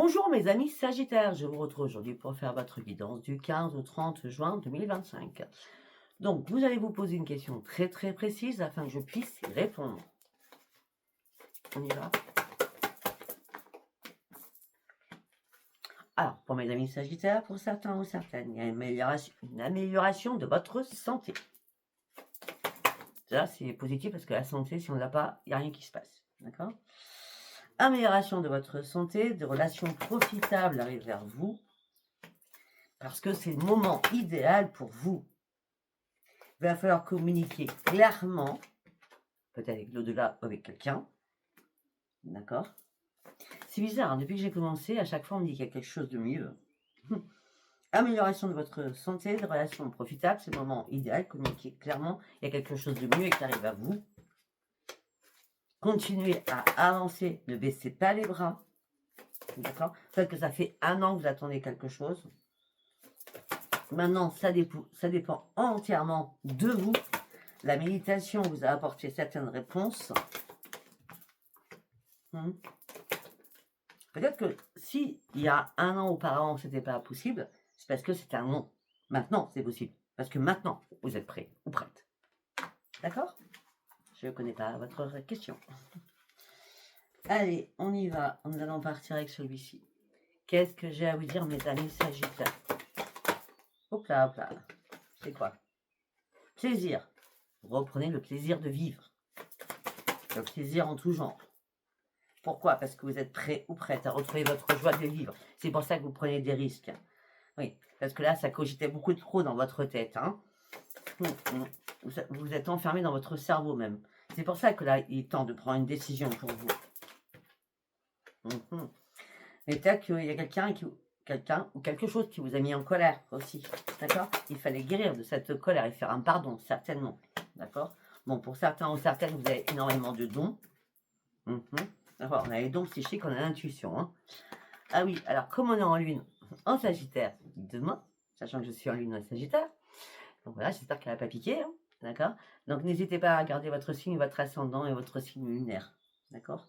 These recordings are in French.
Bonjour mes amis Sagittaires, je vous retrouve aujourd'hui pour faire votre guidance du 15 au 30 juin 2025. Donc vous allez vous poser une question très précise afin que je puisse y répondre. On y va. Alors pour mes amis Sagittaires, pour certains ou certaines, il y a une amélioration de votre santé. Ça c'est positif parce que la santé, si on ne l'a pas, il n'y a rien qui se passe. D'accord? Amélioration de votre santé, de relations profitables arrivent vers vous, parce que c'est le moment idéal pour vous. Il va falloir communiquer clairement, peut-être avec l'au-delà ou avec quelqu'un. D'accord? C'est bizarre, hein, depuis que j'ai commencé, à chaque fois on me dit qu'il y a quelque chose de mieux. Amélioration de votre santé, de relations profitables, c'est le moment idéal, communiquer clairement, il y a quelque chose de mieux qui arrive à vous. Continuez à avancer, ne baissez pas les bras. D'accord? Peut-être que ça fait 1 an que vous attendez quelque chose. Maintenant, ça dépend entièrement de vous. La méditation vous a apporté certaines réponses. Peut-être que si il y a 1 an auparavant, ce n'était pas possible, c'est parce que c'était un non. Maintenant, c'est possible. Parce que maintenant, vous êtes prêt ou prête. D'accord? Je ne connais pas votre question. Allez, on y va. Nous allons partir avec celui-ci. Qu'est-ce que j'ai à vous dire, mes amis Sagittaires? Hop là, hop là. C'est quoi? Plaisir. Reprenez le plaisir de vivre. Le plaisir en tout genre. Pourquoi? Parce que vous êtes prêt ou prête à retrouver votre joie de vivre. C'est pour ça que vous prenez des risques. Oui, parce que là, ça cogitait beaucoup trop dans votre tête. Hein. Vous êtes enfermé dans votre cerveau même. C'est pour ça que là, il est temps de prendre une décision pour vous. Mais peut-être qu'il y a quelqu'un ou quelque chose qui vous a mis en colère aussi. D'accord? Il fallait guérir de cette colère et faire un pardon, certainement. D'accord? Bon, pour certains ou certaines, vous avez énormément de dons. D'accord, on a les dons psychiques, on a l'intuition. Hein. Ah oui, alors comme on est en lune en Sagittaire demain, sachant que je suis en lune en Sagittaire, donc voilà, j'espère qu'elle n'a pas piqué. Hein. D'accord? Donc n'hésitez pas à regarder votre signe, votre ascendant et votre signe lunaire. D'accord?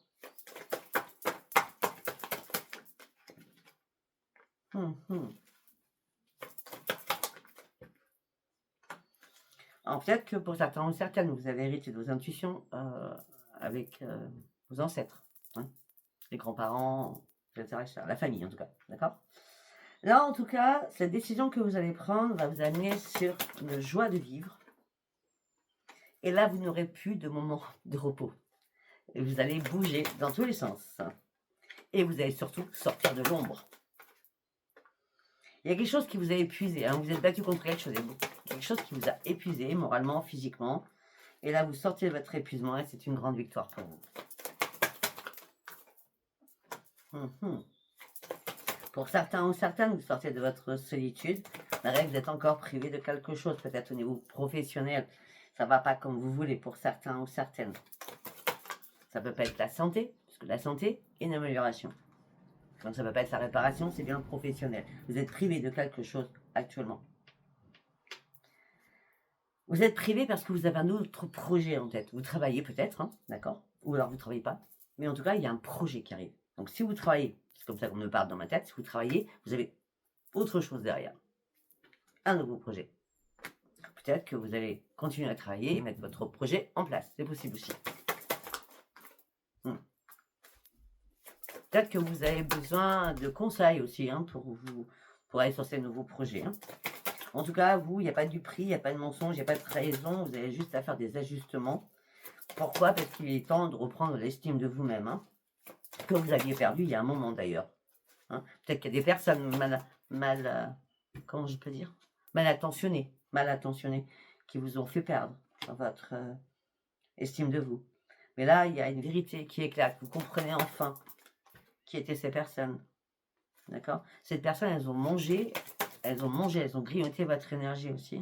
Alors peut-être que pour certains ou certaines, vous avez hérité de vos intuitions avec vos ancêtres, hein, les grands-parents, etc., la famille en tout cas, d'accord? Là en tout cas, cette décision que vous allez prendre va vous amener sur une joie de vivre. Et là, vous n'aurez plus de moment de repos. Et vous allez bouger dans tous les sens. Et vous allez surtout sortir de l'ombre. Il y a quelque chose qui vous a épuisé, hein, vous êtes battu contre quelque chose, quelque chose qui vous a épuisé moralement, physiquement. Et là, vous sortez de votre épuisement et c'est une grande victoire pour vous. Pour certains ou certaines, vous sortez de votre solitude. Mais vous êtes encore privé de quelque chose, peut-être au niveau professionnel. Ça ne va pas comme vous voulez pour certains ou certaines. Ça ne peut pas être la santé, parce que la santé est une amélioration. Donc ça ne peut pas être la réparation, c'est bien professionnel. Vous êtes privé de quelque chose actuellement. Vous êtes privé parce que vous avez un autre projet en tête. Vous travaillez peut-être, hein, d'accord? Ou alors vous ne travaillez pas. Mais en tout cas, il y a un projet qui arrive. Donc si vous travaillez, c'est comme ça qu'on me parle dans ma tête, si vous travaillez, vous avez autre chose derrière. Un nouveau projet. Peut-être que vous allez continuer à travailler et mettre votre projet en place. C'est possible aussi. Peut-être que vous avez besoin de conseils aussi hein, pour aller sur ces nouveaux projets. Hein. En tout cas, vous, il n'y a pas de prix, il n'y a pas de mensonge, il n'y a pas de trahison. Vous avez juste à faire des ajustements. Pourquoi? Parce qu'il est temps de reprendre l'estime de vous-même. Hein, que vous aviez perdu il y a un moment d'ailleurs. Hein. Peut-être qu'il y a des personnes comment je peux dire? Mal attentionnées qui vous ont fait perdre votre estime de vous. Mais là, il y a une vérité qui éclate. Vous comprenez enfin qui étaient ces personnes. D'accord? Ces personnes, elles ont mangé, elles ont grignoté votre énergie aussi.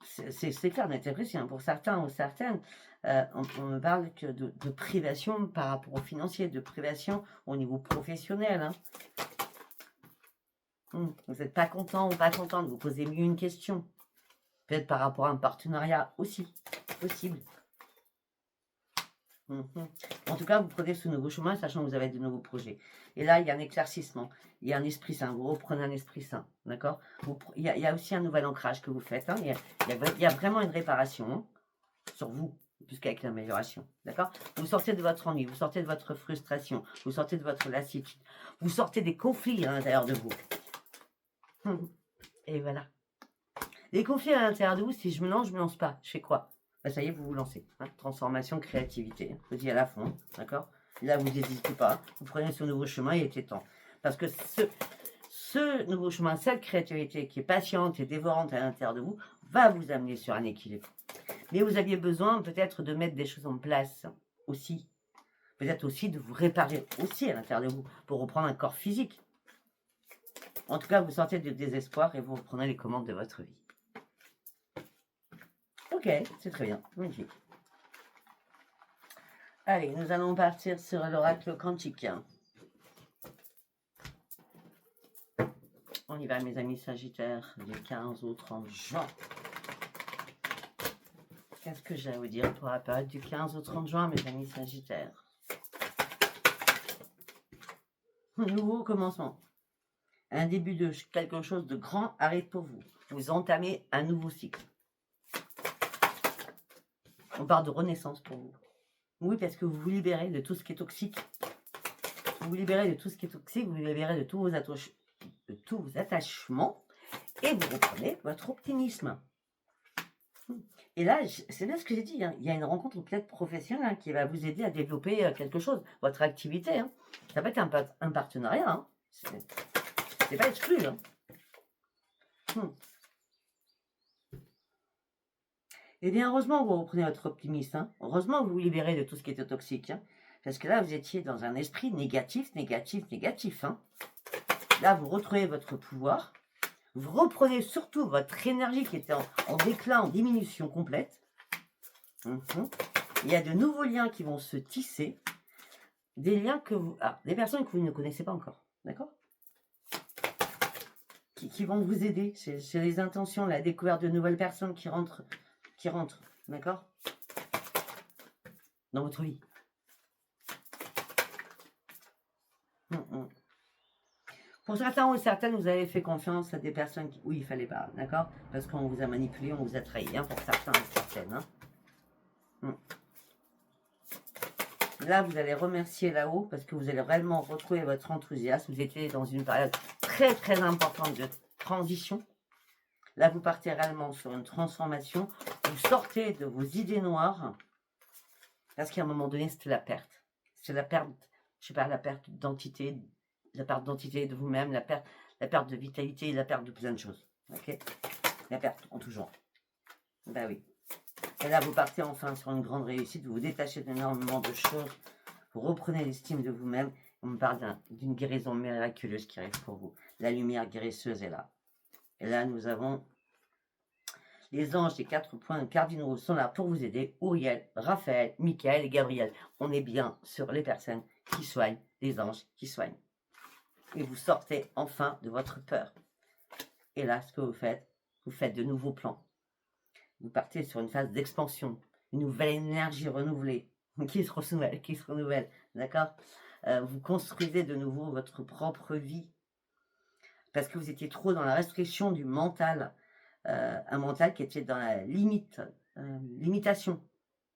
C'est clair, on était précis. Hein. Pour certains ou certaines, on me parle que de privation par rapport au financier, de privation au niveau professionnel. Hein. Vous n'êtes pas content ou pas contente, vous posez mieux une question. Peut-être par rapport à un partenariat aussi, possible. En tout cas, vous prenez ce nouveau chemin, sachant que vous avez de nouveaux projets. Et là, il y a un éclaircissement, il y a un esprit sain, vous reprenez un esprit sain, d'accord? Il y a aussi un nouvel ancrage que vous faites, hein. Il y a vraiment une réparation, hein, sur vous, puisqu'avec l'amélioration, d'accord? Vous sortez de votre ennui, vous sortez de votre frustration, vous sortez de votre lassitude, vous sortez des conflits à l'intérieur de vous. Et voilà. Les conflits à l'intérieur de vous, si je me lance pas, je fais quoi? Bah, ça y est, vous vous lancez. Hein. Transformation, créativité. Vous y à la fond, d'accord? Là, vous n'hésitez pas. Vous prenez ce nouveau chemin, il était temps. Parce que ce nouveau chemin, cette créativité qui est patiente et dévorante à l'intérieur de vous, va vous amener sur un équilibre. Mais vous aviez besoin peut-être de mettre des choses en place aussi. Peut-être aussi de vous réparer aussi à l'intérieur de vous pour reprendre un corps physique. En tout cas, vous sortez du désespoir et vous reprenez les commandes de votre vie. Ok, c'est très bien, magnifique. Allez, nous allons partir sur l'oracle quantique. On y va, mes amis Sagittaires, du 15 au 30 juin. Qu'est-ce que j'ai à vous dire pour la période du 15 au 30 juin, mes amis Sagittaires? Nouveau commencement. Un début de quelque chose de grand arrive pour vous. Vous entamez un nouveau cycle. On parle de renaissance pour vous. Oui, parce que vous vous libérez de tout ce qui est toxique. Vous vous libérez de tout ce qui est toxique, vous vous libérez de tous vos attachements et vous reprenez votre optimisme. Et là, c'est bien ce que j'ai dit, hein. Il y a une rencontre peut-être professionnelle, hein, qui va vous aider à développer quelque chose, votre activité. Hein. Ça peut être un partenariat, hein. C'est pas exclu. Hein. Eh bien, heureusement que vous reprenez votre optimisme. Hein. Heureusement que vous vous libérez de tout ce qui était toxique. Hein. Parce que là, vous étiez dans un esprit négatif. Hein. Là, vous retrouvez votre pouvoir. Vous reprenez surtout votre énergie qui était en déclin, en diminution complète. Il y a de nouveaux liens qui vont se tisser. Des liens que vous... des personnes que vous ne connaissez pas encore. D'accord? Qui vont vous aider. C'est les intentions, la découverte de nouvelles personnes qui rentrent. D'accord? Dans votre vie. Pour certains ou certaines, vous avez fait confiance à des personnes où il ne fallait pas, d'accord? Parce qu'on vous a manipulé, on vous a trahi, hein, pour certains et certaines. Hein. Là, vous allez remercier là-haut parce que vous allez réellement retrouver votre enthousiasme. Vous étiez dans une période très, très importante de transition. Là, vous partez réellement sur une transformation. Vous sortez de vos idées noires parce qu'à un moment donné, c'était la perte. C'est la perte, je sais pas, la perte d'identité, la perte d'identité de vous-même, la perte de vitalité, la perte de plein de choses. Ok? La perte en tout genre. Ben oui. Et là, vous partez enfin sur une grande réussite, vous vous détachez d'énormément de choses, vous reprenez l'estime de vous-même. On me parle d'une guérison miraculeuse qui arrive pour vous. La lumière guérisseuse est là. Et là, nous avons les anges des 4 points cardinaux sont là pour vous aider. Uriel, Raphaël, Michael et Gabriel. On est bien sur les personnes qui soignent, les anges qui soignent. Et vous sortez enfin de votre peur. Et là, ce que vous faites de nouveaux plans. Vous partez sur une phase d'expansion, une nouvelle énergie renouvelée, qui se renouvelle, d'accord? Vous construisez de nouveau votre propre vie, parce que vous étiez trop dans la restriction du mental, un mental qui était dans la limitation,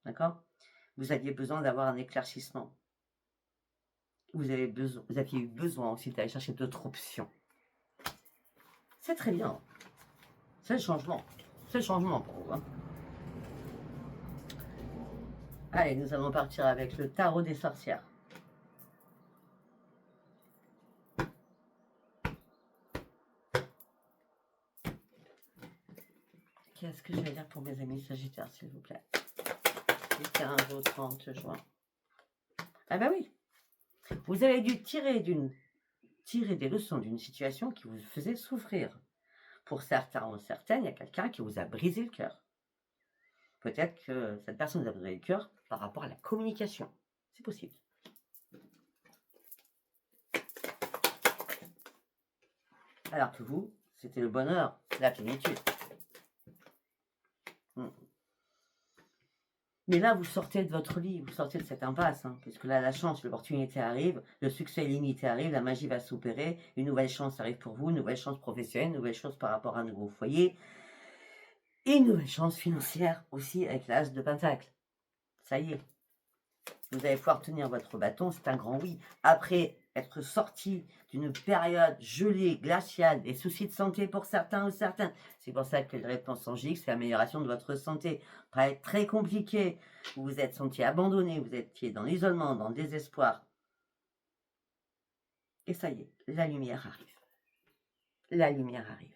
d'accord? Vous aviez besoin d'avoir un éclaircissement. Vous aviez eu besoin aussi d'aller chercher d'autres options. C'est très bien. C'est le changement. C'est le changement pour vous. Hein. Allez, nous allons partir avec le tarot des sorcières. Qu'est-ce que je vais dire pour mes amis Sagittaires, s'il vous plaît? Du 15 au 30 juin. Ah bah oui. Vous avez dû tirer des leçons d'une situation qui vous faisait souffrir. Pour certains ou certaines, il y a quelqu'un qui vous a brisé le cœur. Peut-être que cette personne vous a brisé le cœur par rapport à la communication. C'est possible. Alors que vous, c'était le bonheur, la plénitude. Mais là, vous sortez de votre lit, vous sortez de cette impasse, hein, parce que là, la chance, l'opportunité arrive, le succès illimité arrive, la magie va s'opérer, une nouvelle chance arrive pour vous, une nouvelle chance professionnelle, une nouvelle chance par rapport à un nouveau foyer, et une nouvelle chance financière aussi avec l'as de Pentacle. Ça y est, vous allez pouvoir tenir votre bâton, c'est un grand oui. Après être sorti d'une période gelée, glaciale, des soucis de santé pour certains ou certains, c'est pour ça que les réponses angéliques, c'est l'amélioration de votre santé. Ça va être très compliqué, vous vous êtes senti abandonné, vous étiez dans l'isolement, dans le désespoir. Et ça y est, la lumière arrive. La lumière arrive.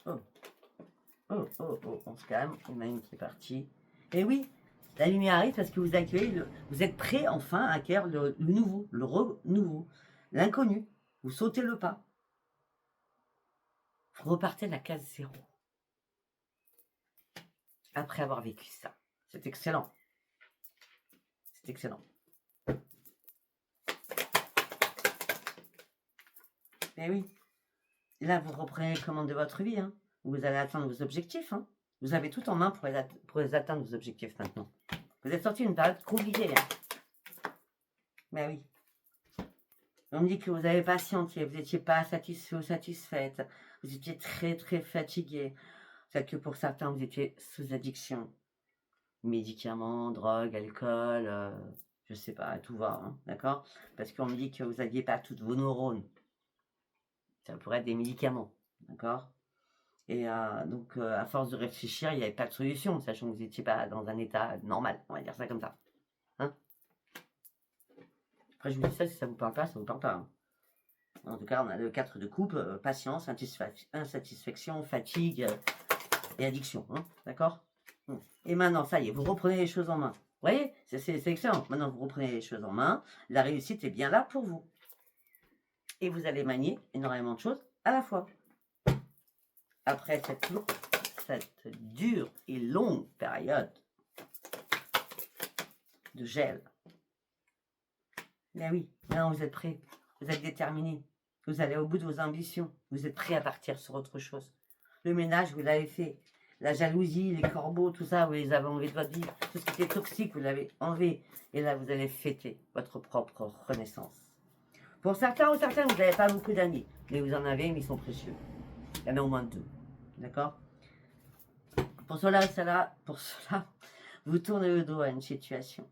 Oh, oh, oh, oh, on se calme, il y en a une qui est partie. Et oui, la lumière arrive parce que vous accueillez, vous êtes prêt enfin à acquérir le nouveau, le renouveau, l'inconnu. Vous sautez le pas. Vous repartez de la case 0. Après avoir vécu ça. C'est excellent. C'est excellent. Et oui. Là, vous reprenez les commandes de votre vie. Hein. Vous allez atteindre vos objectifs. Hein. Vous avez tout en main pour les atteindre, vos objectifs maintenant. Vous êtes sorti d'une période compliquée. Hein. Mais oui. On me dit que vous avez patienté, vous n'étiez pas satisfait ou satisfaite. Vous étiez très très fatigué. C'est que pour certains, vous étiez sous addiction. Médicaments, drogue, alcool, je sais pas, tout va, hein, d'accord? Parce qu'on me dit que vous n'aviez pas toutes vos neurones. Ça pourrait être des médicaments, d'accord? Et donc, à force de réfléchir, il n'y avait pas de solution, sachant que vous n'étiez pas dans un état normal, on va dire ça comme ça. Hein? Après, je vous dis ça, si ça vous parle pas, ça vous parle pas. Hein. En tout cas, on a le 4 de coupe, patience, insatisfaction, fatigue et addiction, hein, d'accord? Et maintenant, ça y est, vous reprenez les choses en main. Vous voyez, c'est excellent. Maintenant, vous reprenez les choses en main. La réussite est bien là pour vous. Et vous allez manier énormément de choses à la fois. Après cette dure et longue période de gel. Mais oui, maintenant vous êtes prêts. Vous êtes déterminés. Vous allez au bout de vos ambitions. Vous êtes prêts à partir sur autre chose. Le ménage, vous l'avez fait. La jalousie, les corbeaux, tout ça, vous les avez enlevés de votre vie. Tout ce qui était toxique, vous l'avez enlevé. Et là, vous allez fêter votre propre renaissance. Pour certains ou certaines, vous n'avez pas beaucoup d'amis. Mais vous en avez, mais ils sont précieux. Il y en a au moins 2. D'accord? Pour cela, vous tournez le dos à une situation.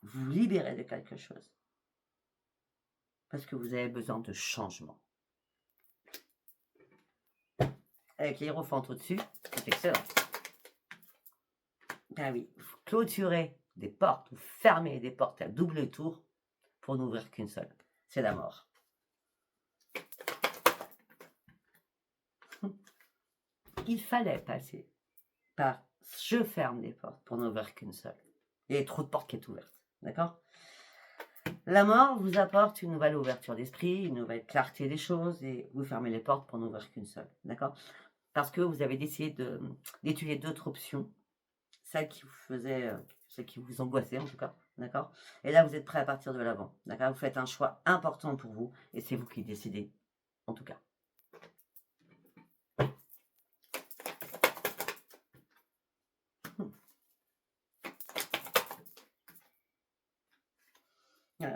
Vous vous libérez de quelque chose. Parce que vous avez besoin de changement. Avec l'hiérophante au-dessus, c'est excellent. Ah oui, vous clôturez des portes, vous fermez des portes à double tour pour n'ouvrir qu'une seule. C'est la mort. Il fallait passer par je ferme les portes pour n'ouvrir qu'une seule. Il y a trop de portes qui est ouverte. D'accord? La mort vous apporte une nouvelle ouverture d'esprit, une nouvelle clarté des choses et vous fermez les portes pour n'ouvrir qu'une seule. D'accord? Parce que vous avez décidé d'étudier d'autres options, celles qui vous faisaient, celles qui vous angoissaient en tout cas. D'accord? Et là, vous êtes prêt à partir de l'avant. D'accord? Vous faites un choix important pour vous et c'est vous qui décidez en tout cas.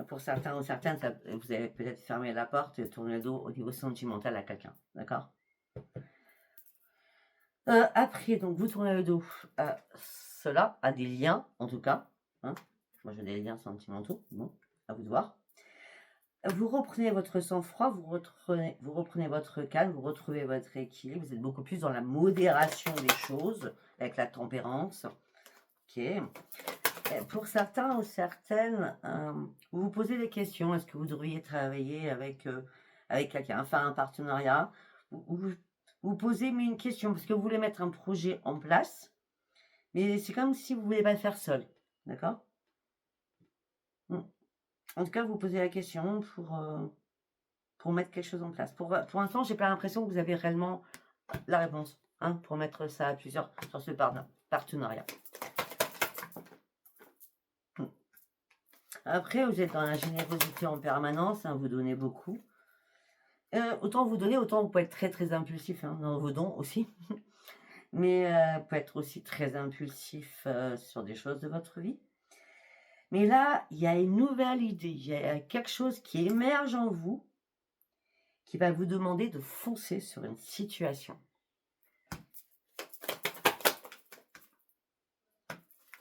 Pour certains ou certaines, vous allez peut-être fermer la porte et tourner le dos au niveau sentimental à quelqu'un. D'accord? Après, donc, vous tournez le dos à cela, à des liens, en tout cas. Hein. Moi, j'ai des liens sentimentaux. Bon, à vous de voir. Vous reprenez votre sang-froid, vous reprenez votre calme, vous retrouvez votre équilibre. Vous êtes beaucoup plus dans la modération des choses, avec la tempérance. Ok. Pour certains ou certaines, vous vous posez des questions. Est-ce que vous devriez travailler avec quelqu'un, enfin un partenariat? Vous posez une question parce que vous voulez mettre un projet en place, mais c'est comme si vous ne voulez pas le faire seul. D'accord? En tout cas, vous posez la question pour mettre quelque chose en place. Pour l'instant, j'ai pas l'impression que vous avez réellement la réponse pour mettre ça à plusieurs sur ce partenariat. Après, vous êtes dans la générosité en permanence, vous donnez beaucoup. autant vous donner, autant vous pouvez être très très impulsif hein, dans vos dons aussi. Mais vous pouvez être aussi très impulsif sur des choses de votre vie. Mais là, il y a une nouvelle idée, il y a quelque chose qui émerge en vous qui va vous demander de foncer sur une situation.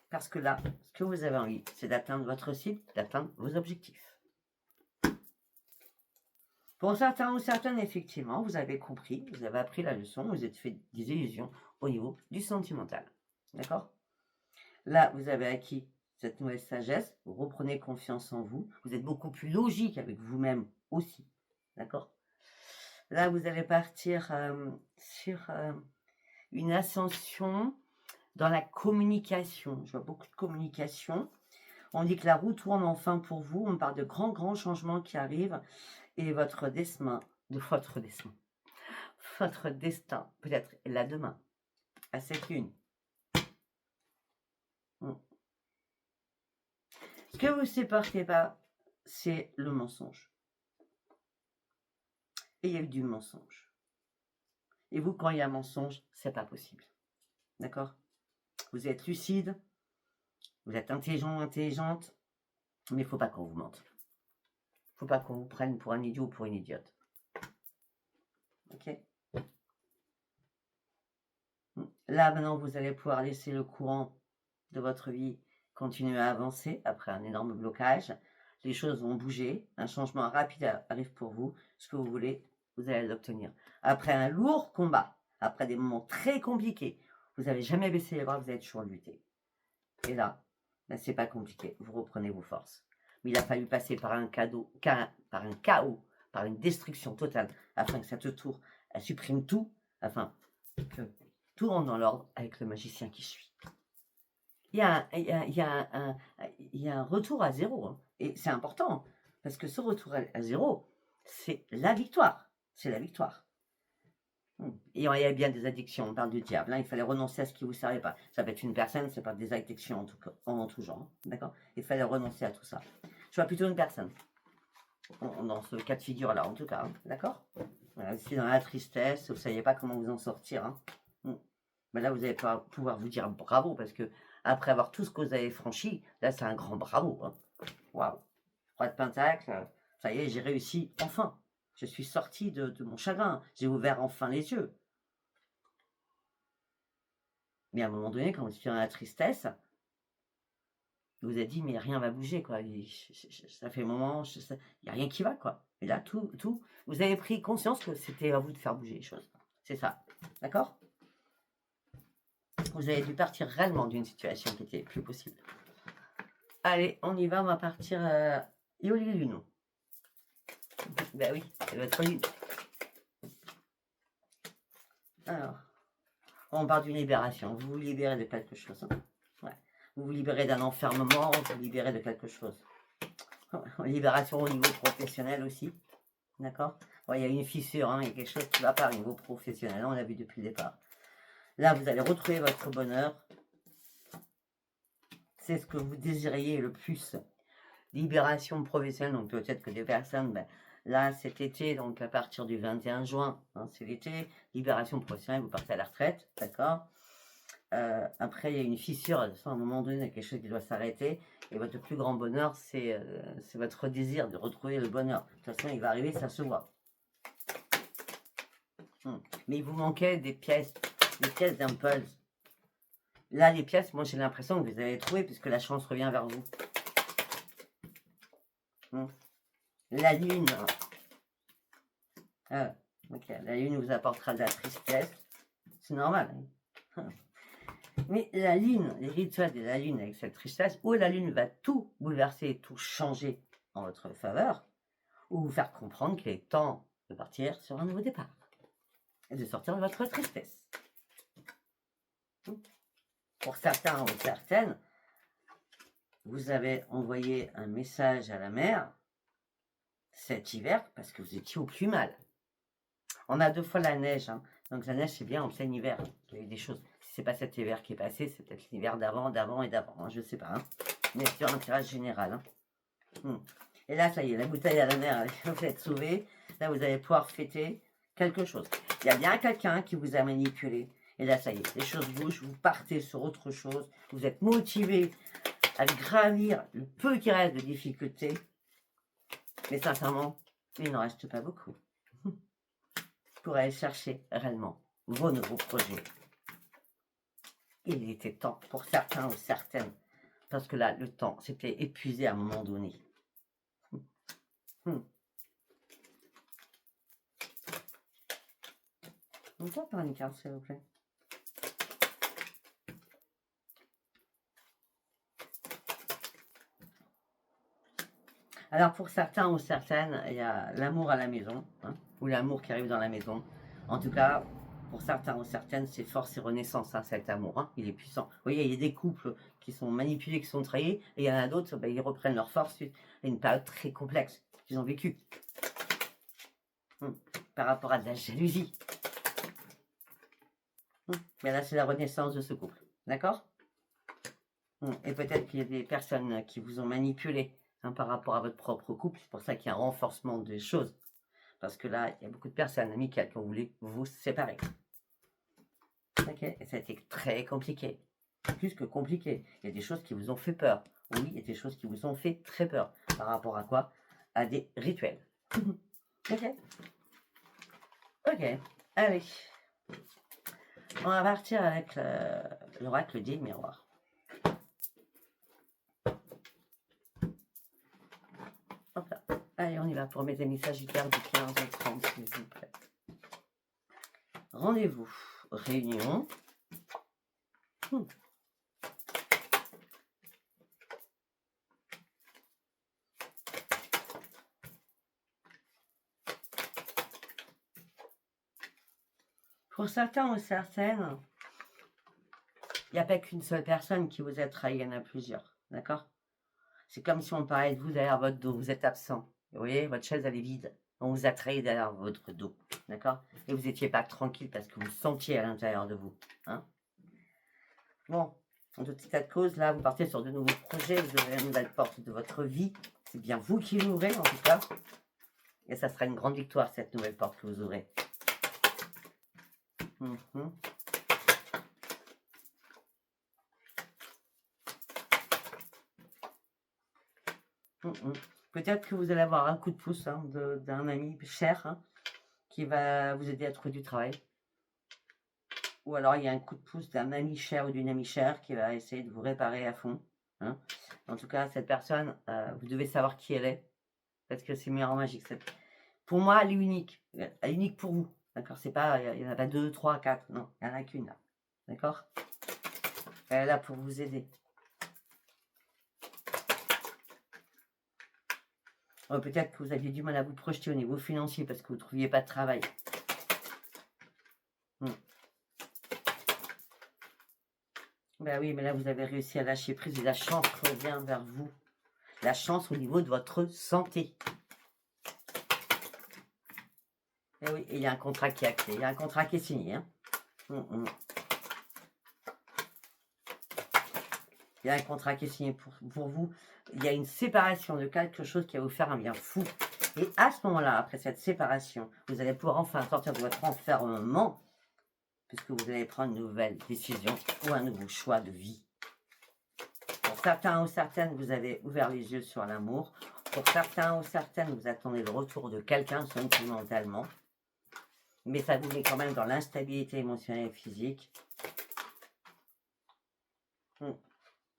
Parce que là, ce que vous avez envie, c'est d'atteindre votre cible, d'atteindre vos objectifs. Pour certains ou certaines, effectivement, vous avez compris, vous avez appris la leçon, vous êtes fait des illusions au niveau du sentimental. D'accord? Là, vous avez acquis cette nouvelle sagesse, vous reprenez confiance en vous, vous êtes beaucoup plus logique avec vous-même aussi. D'accord? Là, vous allez partir sur une ascension dans la communication. Je vois beaucoup de communication. On dit que la roue tourne enfin pour vous. On parle de grands changements qui arrivent. Et votre destin, peut-être là demain, à cette lune. Ce que vous ne supportez pas, c'est le mensonge. Et il y a eu du mensonge. Et vous, quand il y a un mensonge, c'est pas possible. D'accord? Vous êtes lucide, vous êtes intelligent, intelligente, mais il ne faut pas qu'on vous mente. Il ne faut pas qu'on vous prenne pour un idiot ou pour une idiote. Ok? Là, maintenant, vous allez pouvoir laisser le courant de votre vie continuer à avancer après un énorme blocage. Les choses vont bouger, un changement rapide arrive pour vous. Ce que vous voulez, vous allez l'obtenir. Après un lourd combat, après des moments très compliqués, vous n'avez jamais baissé les bras, vous avez toujours lutté. Et là, c'est pas compliqué, vous reprenez vos forces. Mais il a fallu passer par un chaos, par une destruction totale, afin que cette tour, elle supprime tout, afin que tout rentre dans l'ordre avec le magicien qui suit. Il y a un retour à zéro, hein, et c'est important, parce que ce retour à zéro, c'est la victoire. C'est la victoire. Et il y a bien des addictions, on parle du diable, hein, il fallait renoncer à ce qui ne vous servait pas. Ça peut être une personne, c'est pas des addictions en tout genre, d'accord? Il fallait renoncer à tout ça. Je vois plutôt une personne, dans ce cas de figure-là, en tout cas, hein, d'accord? Voilà, si dans la tristesse, vous ne saviez pas comment vous en sortir, hein. Mais là, vous allez pouvoir vous dire bravo, parce que après avoir tout ce que vous avez franchi, là, c'est un grand bravo, hein. Waouh! 3 de Pentacle, ça y est, j'ai réussi, enfin. Je suis sorti de mon chagrin. J'ai ouvert enfin les yeux. Mais à un moment donné, quand vous étiez dans la tristesse, vous avez dit, mais rien va bouger, quoi. Ça fait un moment, il n'y a rien qui va, quoi. Et là, tout, vous avez pris conscience que c'était à vous de faire bouger les choses. C'est ça. D'accord? Vous avez dû partir réellement d'une situation qui était plus possible. Allez, on y va, on va partir Yoli Luno. Ben oui, c'est votre lune. Alors, on parle d'une libération. Vous vous libérez de quelque chose. Hein. Ouais. Vous vous libérez d'un enfermement, vous vous libérez de quelque chose. Libération au niveau professionnel aussi. D'accord? Il y a une fissure, hein, il y a quelque chose qui ne va pas au niveau professionnel. On l'a vu depuis le départ. Là, vous allez retrouver votre bonheur. C'est ce que vous désiriez le plus. Libération professionnelle, donc peut-être que des personnes... là, cet été, donc à partir du 21 juin, hein, c'est l'été, libération professionnelle, vous partez à la retraite, d'accord? Après, il y a une fissure, à un moment donné, il y a quelque chose qui doit s'arrêter, et votre plus grand bonheur, c'est votre désir de retrouver le bonheur. De toute façon, il va arriver, ça se voit. Mais il vous manquait des pièces d'impulse. Là, les pièces, moi, j'ai l'impression que vous avez trouvé, puisque la chance revient vers vous. La lune. Ok, la lune vous apportera de la tristesse. C'est normal. Hein. Mais la lune, les rituels de la lune avec cette tristesse, ou la lune va tout bouleverser, tout changer en votre faveur, ou vous faire comprendre qu'il est temps de partir sur un nouveau départ. Et de sortir de votre tristesse. Pour certains ou certaines, vous avez envoyé un message à la mer cet hiver parce que vous étiez au plus mal. On a 2 fois la neige, hein. Donc la neige c'est bien en plein hiver. Il y a eu des choses. Si c'est pas cet hiver qui est passé, c'est peut-être l'hiver d'avant et d'avant. Hein. Je sais pas. Hein. Mais sur un tirage général. Hein. Et là, ça y est, la bouteille à la mer, vous êtes sauvé. Là, vous allez pouvoir fêter quelque chose. Il y a bien quelqu'un qui vous a manipulé. Et là, ça y est, les choses bougent, vous partez sur autre chose. Vous êtes motivé à gravir le peu qui reste de difficultés. Mais sincèrement, il n'en reste pas beaucoup. Pour aller chercher réellement vos nouveaux projets. Il était temps pour certains ou certaines. Parce que là, le temps s'était épuisé à un moment donné. On peut prendre une carte, s'il vous plaît. Alors, pour certains ou certaines, il y a l'amour à la maison, hein, ou l'amour qui arrive dans la maison. En tout cas, pour certains ou certaines, c'est force et renaissance, hein, cet amour. Hein, il est puissant. Vous voyez, il y a des couples qui sont manipulés, qui sont trahis, et il y en a d'autres, ben, ils reprennent leur force suite à une période très complexe qu'ils ont vécue. Par rapport à de la jalousie. Mais là, c'est la renaissance de ce couple. D'accord? Et peut-être qu'il y a des personnes qui vous ont manipulé, hein, par rapport à votre propre couple. C'est pour ça qu'il y a un renforcement des choses. Parce que là, il y a beaucoup de personnes amicales qui ont voulu vous séparer. Ok? Et ça a été très compliqué. Plus que compliqué. Il y a des choses qui vous ont fait peur. Oui, il y a des choses qui vous ont fait très peur. Par rapport à quoi? À des rituels. Ok? Ok. Allez. On va partir avec l'oracle des miroirs. Hop là. Allez, on y va pour mes amis sagittaires du 15 au 30, s'il vous plaît. Rendez-vous, réunion. Pour certains ou certaines, il n'y a pas qu'une seule personne qui vous a trahi, il y en a plusieurs, d'accord? C'est comme si on parlait de vous derrière votre dos, vous êtes absent. Vous voyez, votre chaise, elle est vide. On vous a trahi derrière votre dos, d'accord? Et vous n'étiez pas tranquille parce que vous sentiez à l'intérieur de vous, hein? Bon, en tout état de cause, là, vous partez sur de nouveaux projets, vous ouvrez une nouvelle porte de votre vie. C'est bien vous qui l'ouvrez, en tout cas. Et ça sera une grande victoire, cette nouvelle porte que vous ouvrez. Peut-être que vous allez avoir un coup de pouce, hein, d'un ami cher, hein, qui va vous aider à trouver du travail. Ou alors il y a un coup de pouce d'un ami cher ou d'une amie chère qui va essayer de vous réparer à fond. Hein. En tout cas, cette personne, vous devez savoir qui elle est. Parce que c'est miroir magique. Pour moi, elle est unique. Elle est unique pour vous. D'accord? C'est pas, il n'y en a pas 2, 3, 4. Non, il n'y en a qu'une là. D'accord? Elle est là pour vous aider. Peut-être que vous aviez du mal à vous projeter au niveau financier parce que vous ne trouviez pas de travail. Ben oui, mais là, vous avez réussi à lâcher prise et la chance revient vers vous. La chance au niveau de votre santé. Et oui, il y a un contrat qui est acté. Il y a un contrat qui est signé. Hein. Il y a un contrat qui est signé pour vous. Il y a une séparation de quelque chose qui va vous faire un bien fou. Et à ce moment-là, après cette séparation, vous allez pouvoir enfin sortir de votre enfermement puisque vous allez prendre une nouvelle décision ou un nouveau choix de vie. Pour certains ou certaines, vous avez ouvert les yeux sur l'amour. Pour certains ou certaines, vous attendez le retour de quelqu'un sentimentalement. Mais ça vous met quand même dans l'instabilité émotionnelle et physique.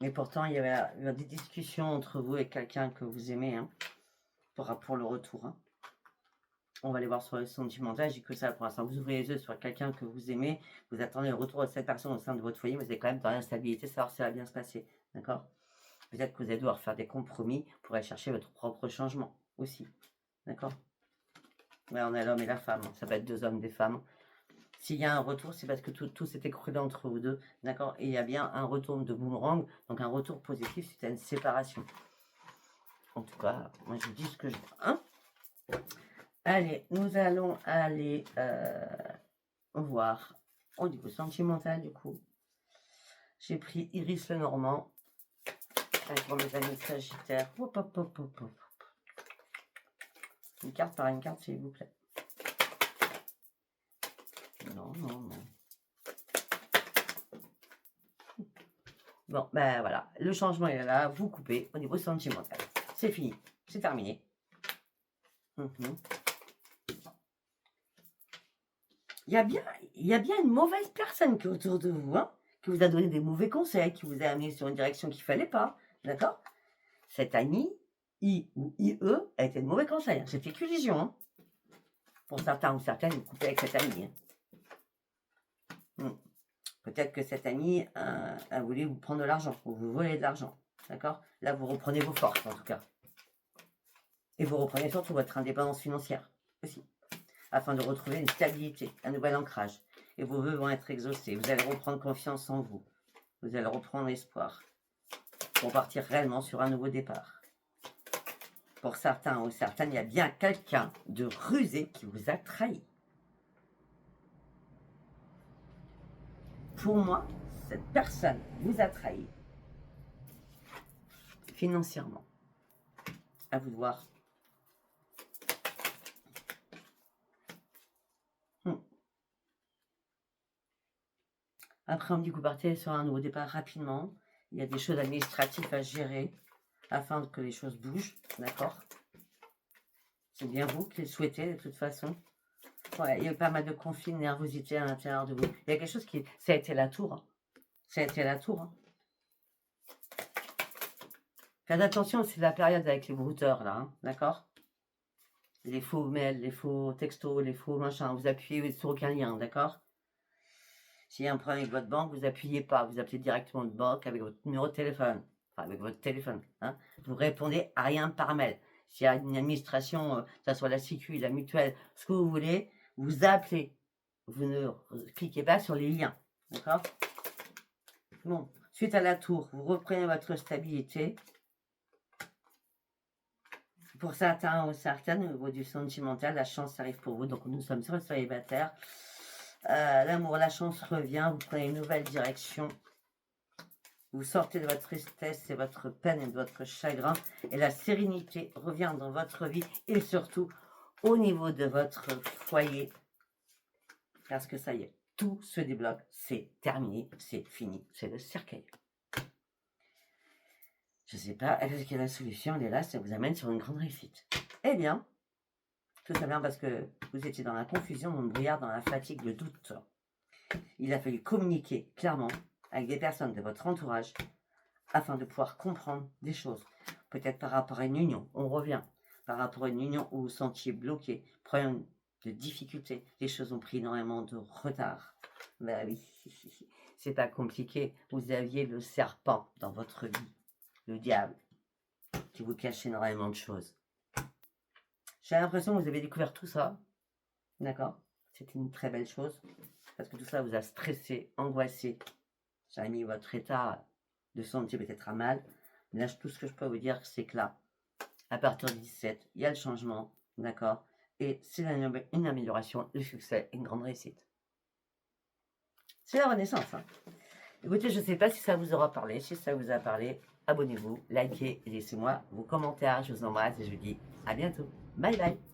Mais pourtant, il y avait des discussions entre vous et quelqu'un que vous aimez, hein, pour le retour. Hein. On va aller voir sur le sentimental, j'ai que ça pour l'instant. Vous ouvrez les yeux sur quelqu'un que vous aimez, vous attendez le retour de cette personne au sein de votre foyer, mais vous êtes quand même dans l'instabilité, savoir si ça va bien se passer. D'accord? Peut-être que vous allez devoir faire des compromis pour aller chercher votre propre changement aussi. D'accord? Ouais, on a l'homme et la femme. Ça peut être deux hommes, des femmes. S'il y a un retour, c'est parce que tout s'est écroulé entre vous deux. D'accord? Et il y a bien un retour de boomerang, donc un retour positif suite à une séparation. En tout cas, moi je dis ce que je veux. Hein? Allez, nous allons aller voir au niveau sentimental du coup. J'ai pris Iris Lenormand avec mes amis sagittaires. Hop, hop, hop, hop, hop. Une carte par une carte, s'il vous plaît. Non, non, non. Bon, ben voilà. Le changement est là. Vous coupez au niveau sentimental. C'est fini. C'est terminé. Il y a bien une mauvaise personne qui est autour de vous, hein, qui vous a donné des mauvais conseils, qui vous a amené sur une direction qu'il ne fallait pas. D'accord? Cet ami, I ou IE, a été de mauvais conseils. Hein. C'était qu'illusion. Hein. Pour certains ou certaines, vous coupez avec cet ami. Hein. Peut-être que cet ami a voulu vous prendre de l'argent, ou vous voler de l'argent. D'accord? Là, vous reprenez vos forces, en tout cas. Et vous reprenez surtout votre indépendance financière aussi, afin de retrouver une stabilité, un nouvel ancrage. Et vos vœux vont être exaucés. Vous allez reprendre confiance en vous. Vous allez reprendre espoir pour partir réellement sur un nouveau départ. Pour certains ou certaines, il y a bien quelqu'un de rusé qui vous a trahi. Pour moi, cette personne vous a trahi financièrement. À vous de voir. Après, on me dit que vous partez sur un nouveau départ rapidement. Il y a des choses administratives à gérer afin que les choses bougent. D'accord? C'est bien vous qui le souhaitez de toute façon. Ouais, il y a eu pas mal de conflits, de nervosité à l'intérieur de vous. Il y a quelque chose qui... Ça a été la tour. Hein. Ça a été la tour. Hein. Faites attention, c'est la période avec les brouteurs, là. Hein. D'accord? Les faux mails, les faux textos, les faux machins. Vous appuyez sur aucun lien, d'accord? S'il y a un problème avec votre banque, vous appuyez pas. Vous appelez directement votre banque avec votre numéro de téléphone. Enfin, avec votre téléphone. Hein. Vous répondez à rien par mail. S'il y a une administration, que ce soit la Sécu, la mutuelle, ce que vous voulez, vous appelez. Vous ne cliquez pas sur les liens. D'accord? Bon, suite à la tour, vous reprenez votre stabilité. Pour certains ou certaines, au niveau du sentimental, la chance arrive pour vous. Donc, nous sommes sur le célibataire. L'amour, la chance revient. Vous prenez une nouvelle direction. Vous sortez de votre tristesse et votre peine et de votre chagrin. Et la sérénité revient dans votre vie. Et surtout, au niveau de votre foyer. Parce que ça y est, tout se débloque. C'est terminé. C'est fini. C'est le cercueil. Je ne sais pas, est-ce que la solution, elle est là, ça vous amène sur une grande réussite. Eh bien, tout simplement parce que vous étiez dans la confusion, dans le brouillard, dans la fatigue, le doute. Il a fallu communiquer clairement avec des personnes de votre entourage afin de pouvoir comprendre des choses. Peut-être par rapport à une union, on revient. Par rapport à une union où vous vous sentiez bloqué, problème de difficulté, les choses ont pris énormément de retard. Ben oui, c'est pas compliqué. Vous aviez le serpent dans votre vie. Le diable, qui vous cache énormément de choses. J'ai l'impression que vous avez découvert tout ça. D'accord? C'est une très belle chose. Parce que tout ça vous a stressé, angoissé. Ça a mis votre état de santé peut-être à mal. Mais là, tout ce que je peux vous dire, c'est que là, à partir du 17, il y a le changement. D'accord? Et c'est une amélioration, le succès, une grande réussite. C'est la renaissance. Hein. Écoutez, je ne sais pas si ça vous aura parlé. Si ça vous a parlé, abonnez-vous, likez et laissez-moi vos commentaires. Je vous embrasse et je vous dis à bientôt. Bye bye.